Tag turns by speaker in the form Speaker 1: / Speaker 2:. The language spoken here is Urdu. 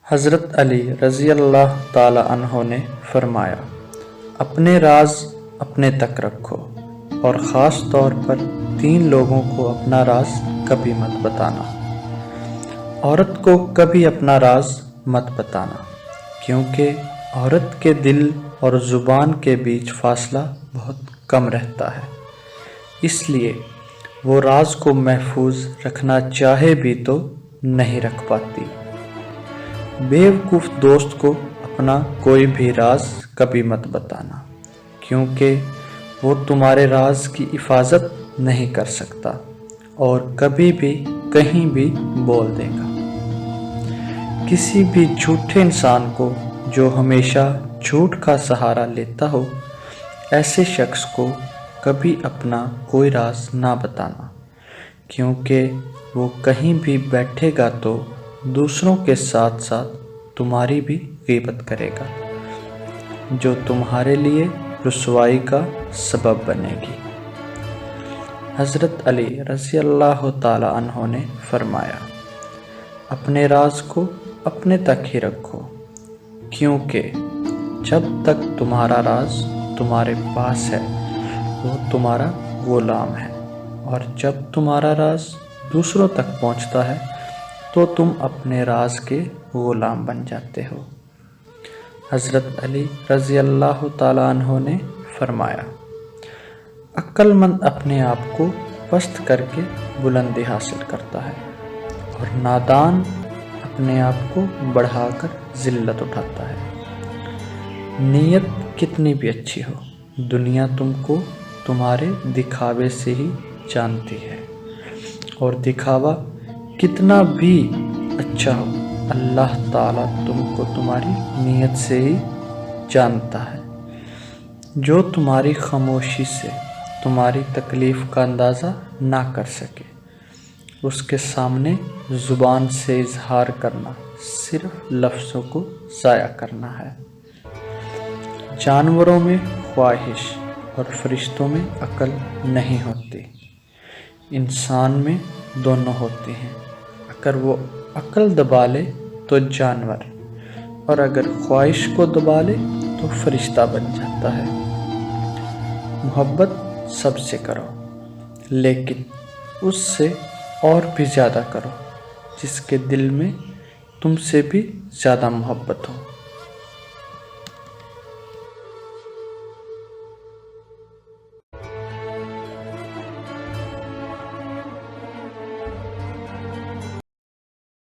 Speaker 1: حضرت علی رضی اللہ تعالی عنہ نے فرمایا، اپنے راز اپنے تک رکھو اور خاص طور پر 3 لوگوں کو اپنا راز کبھی مت بتانا۔ عورت کو کبھی اپنا راز مت بتانا، کیونکہ عورت کے دل اور زبان کے بیچ فاصلہ بہت کم رہتا ہے، اس لیے وہ راز کو محفوظ رکھنا چاہے بھی تو نہیں رکھ پاتی۔ بیوقوف دوست کو اپنا کوئی بھی راز کبھی مت بتانا، کیونکہ وہ تمہارے راز کی حفاظت نہیں کر سکتا اور کبھی بھی کہیں بھی بول دے گا۔ کسی بھی جھوٹے انسان کو جو ہمیشہ جھوٹ کا سہارا لیتا ہو، ایسے شخص کو کبھی اپنا کوئی راز نہ بتانا، کیونکہ وہ کہیں بھی بیٹھے گا تو دوسروں کے ساتھ ساتھ تمہاری بھی غیبت کرے گا، جو تمہارے لیے رسوائی کا سبب بنے گی۔ حضرت علی رضی اللہ تعالی عنہ نے فرمایا، اپنے راز کو اپنے تک ہی رکھو، کیونکہ جب تک تمہارا راز تمہارے پاس ہے وہ تمہارا غلام ہے، اور جب تمہارا راز دوسروں تک پہنچتا ہے تو تم اپنے راز کے غلام بن جاتے ہو۔ حضرت علی رضی اللہ تعالی عنہ نے فرمایا، عقل مند اپنے آپ کو پست کر کے بلندی حاصل کرتا ہے، اور نادان اپنے آپ کو بڑھا کر ذلت اٹھاتا ہے۔ نیت کتنی بھی اچھی ہو، دنیا تم کو تمہارے دکھاوے سے ہی جانتی ہے، اور دکھاوا کتنا بھی اچھا ہو، اللہ تعالیٰ تم کو تمہاری نیت سے ہی جانتا ہے۔ جو تمہاری خاموشی سے تمہاری تکلیف کا اندازہ نہ کر سکے، اس کے سامنے زبان سے اظہار کرنا صرف لفظوں کو ضائع کرنا ہے۔ جانوروں میں خواہش اور فرشتوں میں عقل نہیں ہوتی، انسان میں دونوں ہوتی ہیں۔ اگر وہ عقل دبا لے تو جانور، اور اگر خواہش کو دبا لے تو فرشتہ بن جاتا ہے۔ محبت سب سے کرو، لیکن اس سے اور بھی زیادہ کرو جس کے دل میں تم سے بھی زیادہ محبت ہو۔